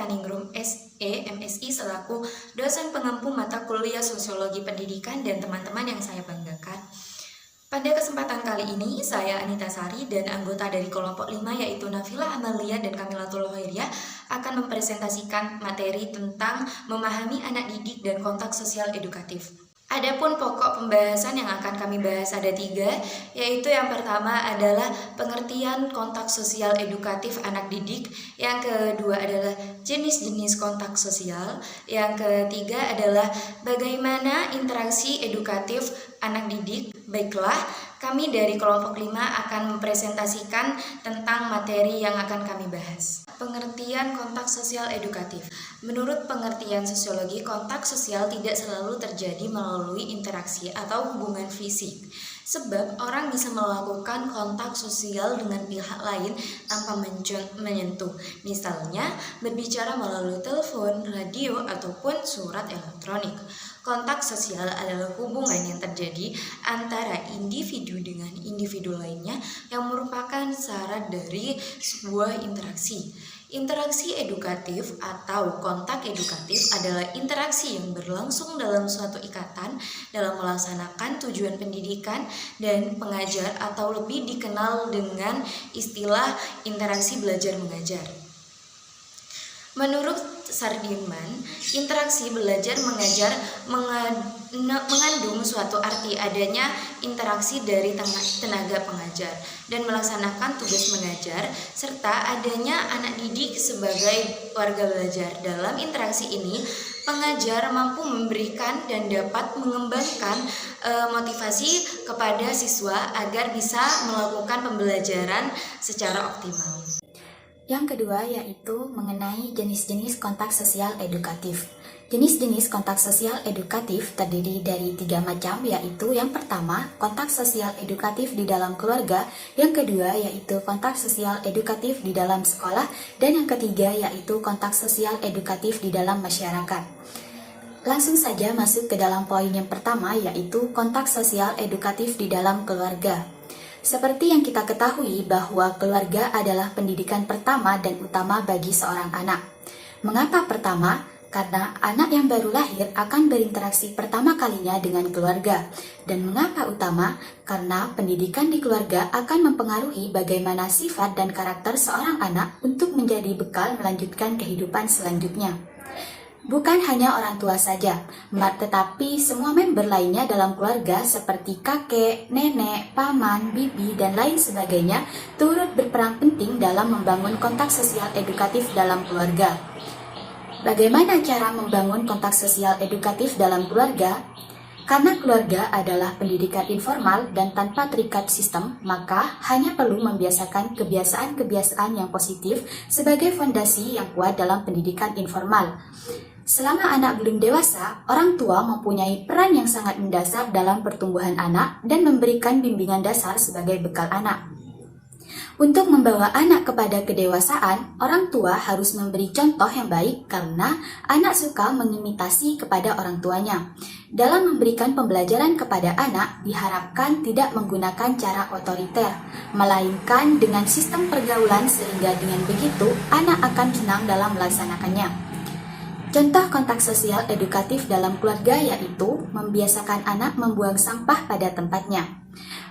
Haningrum SE MSI selaku dosen pengampu mata kuliah Sosiologi Pendidikan dan teman-teman yang saya banggakan. Pada kesempatan kali ini, saya Anita Sari dan anggota dari kelompok 5 yaitu Nafila Amalia dan Kamilatul Hoiria akan mempresentasikan materi tentang memahami anak didik dan kontak sosial edukatif. Adapun pokok pembahasan yang akan kami bahas ada 3, yaitu yang pertama adalah pengertian kontak sosial edukatif anak didik, yang kedua adalah jenis-jenis kontak sosial, yang ketiga adalah bagaimana interaksi edukatif anak didik. Baiklah, kami dari kelompok 5 akan mempresentasikan tentang materi yang akan kami bahas. Pengertian kontak sosial edukatif. Menurut pengertian sosiologi, kontak sosial tidak selalu terjadi melalui interaksi atau hubungan fisik. Sebab orang bisa melakukan kontak sosial dengan pihak lain tanpa menyentuh. Misalnya, berbicara melalui telepon, radio, ataupun surat elektronik. Kontak sosial adalah hubungan yang terjadi antara individu dengan individu lainnya yang merupakan syarat dari sebuah interaksi. Interaksi edukatif atau kontak edukatif adalah interaksi yang berlangsung dalam suatu ikatan dalam melaksanakan tujuan pendidikan dan pengajar atau lebih dikenal dengan istilah interaksi belajar mengajar. Menurut Sardiman, interaksi belajar mengajar mengandung suatu arti adanya interaksi dari tenaga pengajar dan melaksanakan tugas mengajar, serta adanya anak didik sebagai warga belajar. Dalam interaksi ini, pengajar mampu memberikan dan dapat mengembangkan motivasi kepada siswa agar bisa melakukan pembelajaran secara optimal. Yang kedua yaitu mengenai jenis-jenis kontak sosial edukatif. Jenis-jenis kontak sosial edukatif terdiri dari 3 macam, yaitu yang pertama, kontak sosial edukatif di dalam keluarga, yang kedua yaitu kontak sosial edukatif di dalam sekolah, dan yang ketiga yaitu kontak sosial edukatif di dalam masyarakat. Langsung saja masuk ke dalam poin yang pertama, yaitu kontak sosial edukatif di dalam keluarga. Seperti yang kita ketahui bahwa keluarga adalah pendidikan pertama dan utama bagi seorang anak. Mengapa pertama? Karena anak yang baru lahir akan berinteraksi pertama kalinya dengan keluarga. Dan mengapa utama? Karena pendidikan di keluarga akan mempengaruhi bagaimana sifat dan karakter seorang anak untuk menjadi bekal melanjutkan kehidupan selanjutnya. Bukan hanya orang tua saja, tetapi semua member lainnya dalam keluarga seperti kakek, nenek, paman, bibi, dan lain sebagainya turut berperan penting dalam membangun kontak sosial edukatif dalam keluarga. Bagaimana cara membangun kontak sosial edukatif dalam keluarga? Karena keluarga adalah pendidikan informal dan tanpa terikat sistem, maka hanya perlu membiasakan kebiasaan-kebiasaan yang positif sebagai fondasi yang kuat dalam pendidikan informal. Selama anak belum dewasa, orang tua mempunyai peran yang sangat mendasar dalam pertumbuhan anak dan memberikan bimbingan dasar sebagai bekal anak. Untuk membawa anak kepada kedewasaan, orang tua harus memberi contoh yang baik karena anak suka mengimitasi kepada orang tuanya. Dalam memberikan pembelajaran kepada anak, diharapkan tidak menggunakan cara otoriter, melainkan dengan sistem pergaulan sehingga dengan begitu anak akan senang dalam melaksanakannya. Contoh kontak sosial edukatif dalam keluarga yaitu membiasakan anak membuang sampah pada tempatnya.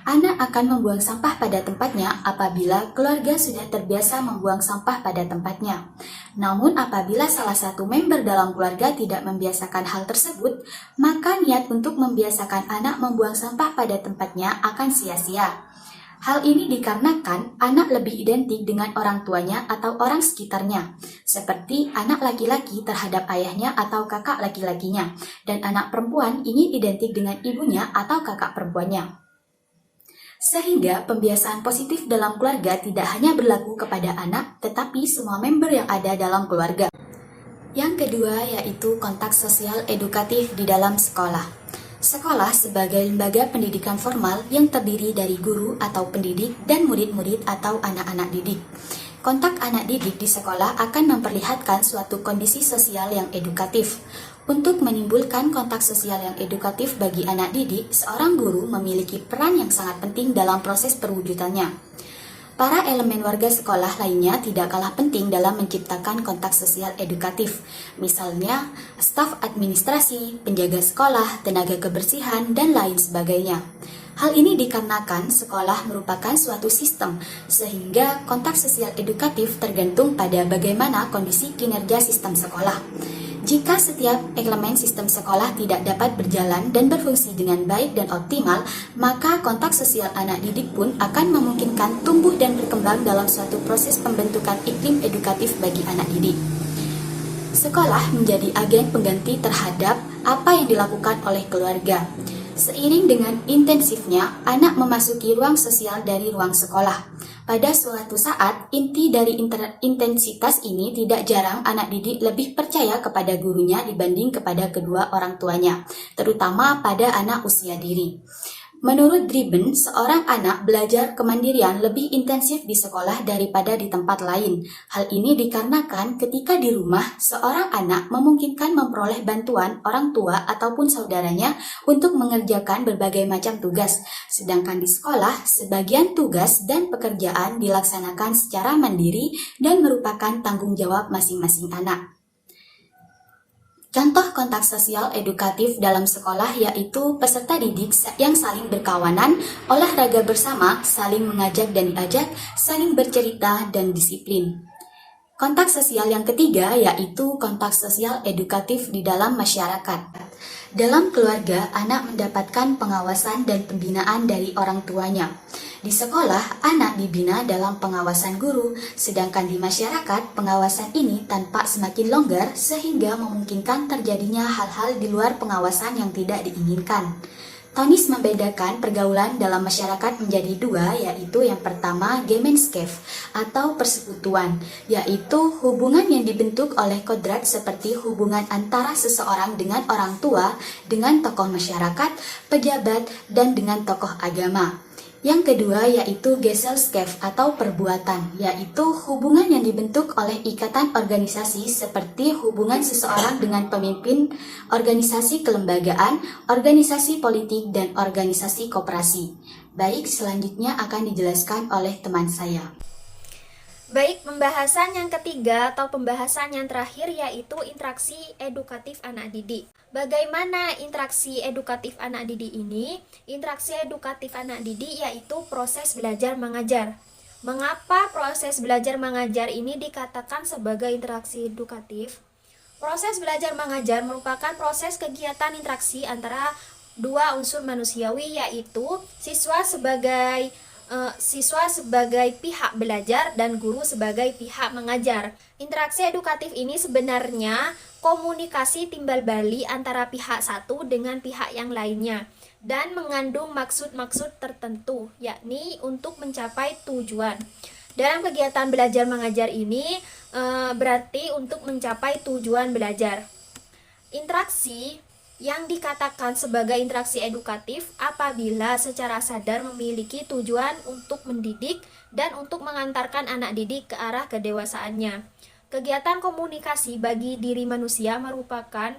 Anak akan membuang sampah pada tempatnya apabila keluarga sudah terbiasa membuang sampah pada tempatnya. Namun apabila salah satu member dalam keluarga tidak membiasakan hal tersebut, maka niat untuk membiasakan anak membuang sampah pada tempatnya akan sia-sia. Hal ini dikarenakan anak lebih identik dengan orang tuanya atau orang sekitarnya, seperti anak laki-laki terhadap ayahnya atau kakak laki-lakinya, dan anak perempuan ini identik dengan ibunya atau kakak perempuannya. Sehingga pembiasaan positif dalam keluarga tidak hanya berlaku kepada anak, tetapi semua member yang ada dalam keluarga. Yang kedua yaitu kontak sosial edukatif di dalam sekolah. Sekolah sebagai lembaga pendidikan formal yang terdiri dari guru atau pendidik dan murid-murid atau anak-anak didik. Kontak anak didik di sekolah akan memperlihatkan suatu kondisi sosial yang edukatif. Untuk menimbulkan kontak sosial yang edukatif bagi anak didik, seorang guru memiliki peran yang sangat penting dalam proses perwujudannya. Para elemen warga sekolah lainnya tidak kalah penting dalam menciptakan kontak sosial edukatif, misalnya staf administrasi, penjaga sekolah, tenaga kebersihan, dan lain sebagainya. Hal ini dikarenakan sekolah merupakan suatu sistem, sehingga kontak sosial edukatif tergantung pada bagaimana kondisi kinerja sistem sekolah. Jika setiap elemen sistem sekolah tidak dapat berjalan dan berfungsi dengan baik dan optimal, maka kontak sosial anak didik pun akan memungkinkan tumbuh dan berkembang dalam suatu proses pembentukan iklim edukatif bagi anak didik. Sekolah menjadi agen pengganti terhadap apa yang dilakukan oleh keluarga. Seiring dengan intensifnya anak memasuki ruang sosial dari ruang sekolah. Pada suatu saat, inti dari intensitas ini tidak jarang anak didik lebih percaya kepada gurunya dibanding kepada kedua orang tuanya, terutama pada anak usia dini. Menurut Driben, seorang anak belajar kemandirian lebih intensif di sekolah daripada di tempat lain. Hal ini dikarenakan ketika di rumah, seorang anak memungkinkan memperoleh bantuan orang tua ataupun saudaranya untuk mengerjakan berbagai macam tugas. Sedangkan di sekolah, sebagian tugas dan pekerjaan dilaksanakan secara mandiri dan merupakan tanggung jawab masing-masing anak. Contoh kontak sosial edukatif dalam sekolah yaitu peserta didik yang saling berkawanan, olahraga bersama, saling mengajak dan diajak, saling bercerita, dan disiplin. Kontak sosial yang ketiga yaitu kontak sosial edukatif di dalam masyarakat. Dalam keluarga, anak mendapatkan pengawasan dan pembinaan dari orang tuanya. Di sekolah, anak dibina dalam pengawasan guru, sedangkan di masyarakat, pengawasan ini tampak semakin longgar sehingga memungkinkan terjadinya hal-hal di luar pengawasan yang tidak diinginkan. Tonis membedakan pergaulan dalam masyarakat menjadi dua, yaitu yang pertama Gemeinschaft atau persekutuan, yaitu hubungan yang dibentuk oleh kodrat seperti hubungan antara seseorang dengan orang tua, dengan tokoh masyarakat, pejabat, dan dengan tokoh agama. Yang kedua yaitu Gesellschaft atau perbuatan, yaitu hubungan yang dibentuk oleh ikatan organisasi seperti hubungan seseorang dengan pemimpin organisasi kelembagaan, organisasi politik, dan organisasi koperasi. Baik, selanjutnya akan dijelaskan oleh teman saya. Baik, pembahasan yang ketiga atau pembahasan yang terakhir yaitu interaksi edukatif anak didik. Bagaimana interaksi edukatif anak didik ini? Interaksi edukatif anak didik yaitu proses belajar mengajar. Mengapa proses belajar mengajar ini dikatakan sebagai interaksi edukatif? Proses belajar mengajar merupakan proses kegiatan interaksi antara dua unsur manusiawi yaitu siswa sebagai pihak belajar dan guru sebagai pihak mengajar. Interaksi edukatif ini sebenarnya komunikasi timbal balik antara pihak satu dengan pihak yang lainnya dan mengandung maksud-maksud tertentu, yakni untuk mencapai tujuan. Dalam kegiatan belajar mengajar ini berarti untuk mencapai tujuan belajar. Interaksi yang dikatakan sebagai interaksi edukatif apabila secara sadar memiliki tujuan untuk mendidik dan untuk mengantarkan anak didik ke arah kedewasaannya. Kegiatan komunikasi bagi diri manusia merupakan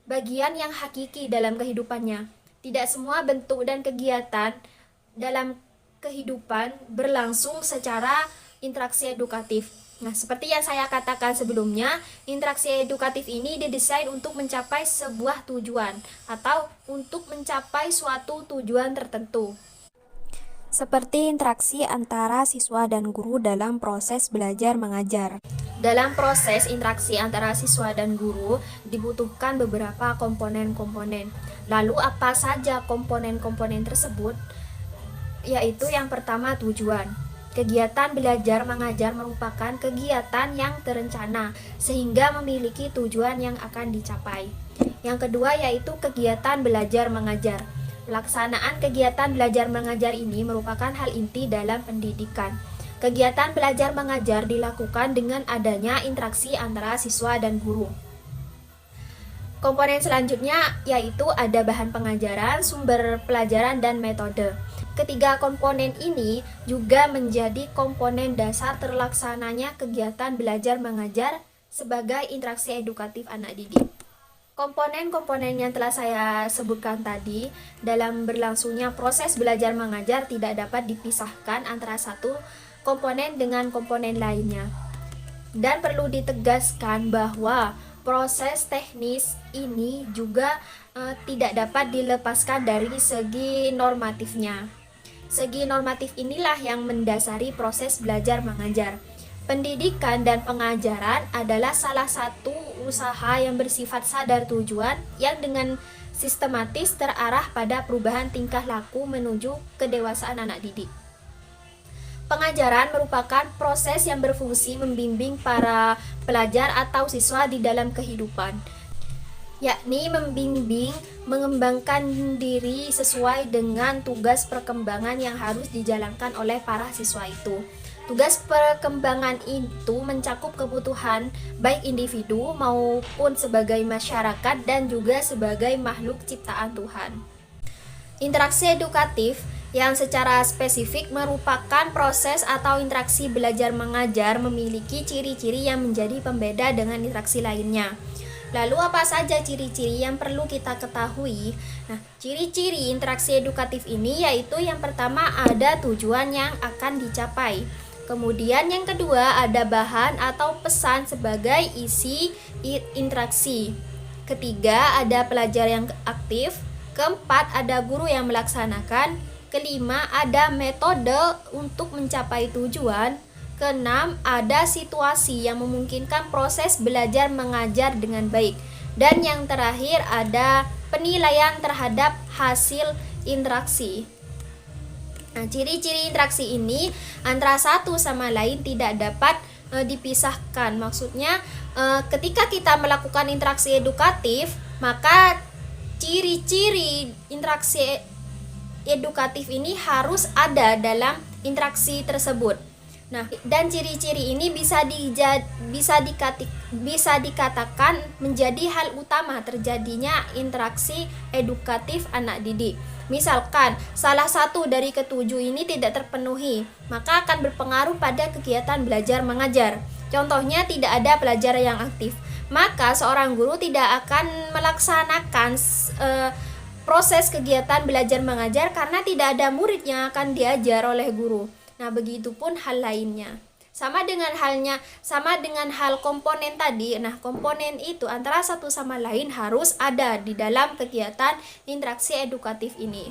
bagian yang hakiki dalam kehidupannya. Tidak semua bentuk dan kegiatan dalam kehidupan berlangsung secara interaksi edukatif. Nah, seperti yang saya katakan sebelumnya, interaksi edukatif ini didesain untuk mencapai sebuah tujuan atau untuk mencapai suatu tujuan tertentu. Seperti interaksi antara siswa dan guru dalam proses belajar mengajar. Dalam proses interaksi antara siswa dan guru dibutuhkan beberapa komponen-komponen. Lalu apa saja komponen-komponen tersebut? Yaitu yang pertama tujuan. Kegiatan belajar mengajar merupakan kegiatan yang terencana sehingga memiliki tujuan yang akan dicapai. Yang kedua yaitu kegiatan belajar mengajar. Pelaksanaan kegiatan belajar mengajar ini merupakan hal inti dalam pendidikan. Kegiatan belajar mengajar dilakukan dengan adanya interaksi antara siswa dan guru. Komponen selanjutnya yaitu ada bahan pengajaran, sumber pelajaran, dan metode. Ketiga komponen ini juga menjadi komponen dasar terlaksananya kegiatan belajar mengajar sebagai interaksi edukatif anak didik. Komponen-komponen yang telah saya sebutkan tadi dalam berlangsungnya proses belajar mengajar tidak dapat dipisahkan antara satu komponen dengan komponen lainnya. Dan perlu ditegaskan bahwa proses teknis ini juga tidak dapat dilepaskan dari segi normatifnya. Segi normatif inilah yang mendasari proses belajar mengajar. Pendidikan dan pengajaran adalah salah satu usaha yang bersifat sadar tujuan yang dengan sistematis terarah pada perubahan tingkah laku menuju kedewasaan anak didik. Pengajaran merupakan proses yang berfungsi membimbing para pelajar atau siswa di dalam kehidupan, yakni membimbing mengembangkan diri sesuai dengan tugas perkembangan yang harus dijalankan oleh para siswa itu. Tugas perkembangan itu mencakup kebutuhan baik individu maupun sebagai masyarakat dan juga sebagai makhluk ciptaan Tuhan. Interaksi edukatif yang secara spesifik merupakan proses atau interaksi belajar mengajar memiliki ciri-ciri yang menjadi pembeda dengan interaksi lainnya. Lalu apa saja ciri-ciri yang perlu kita ketahui? Nah, ciri-ciri interaksi edukatif ini yaitu yang pertama ada tujuan yang akan dicapai. Kemudian yang kedua ada bahan atau pesan sebagai isi interaksi. Ketiga ada pelajar yang aktif. Keempat ada guru yang melaksanakan. Kelima ada metode untuk mencapai tujuan. Keenam ada situasi yang memungkinkan proses belajar mengajar dengan baik. Dan yang terakhir ada penilaian terhadap hasil interaksi. Nah, ciri-ciri interaksi ini antara satu sama lain tidak dapat dipisahkan. Maksudnya ketika kita melakukan interaksi edukatif, maka ciri-ciri interaksi edukatif ini harus ada dalam interaksi tersebut. Nah, dan ciri-ciri ini bisa dikatakan menjadi hal utama terjadinya interaksi edukatif anak didik. Misalkan salah satu dari ketujuh ini tidak terpenuhi, maka akan berpengaruh pada kegiatan belajar mengajar. Contohnya tidak ada pelajar yang aktif, maka seorang guru tidak akan melaksanakan proses kegiatan belajar mengajar karena tidak ada murid yang akan diajar oleh guru. Nah, begitupun hal lainnya. Sama dengan hal komponen tadi. Nah, komponen itu antara satu sama lain harus ada di dalam kegiatan interaksi edukatif ini.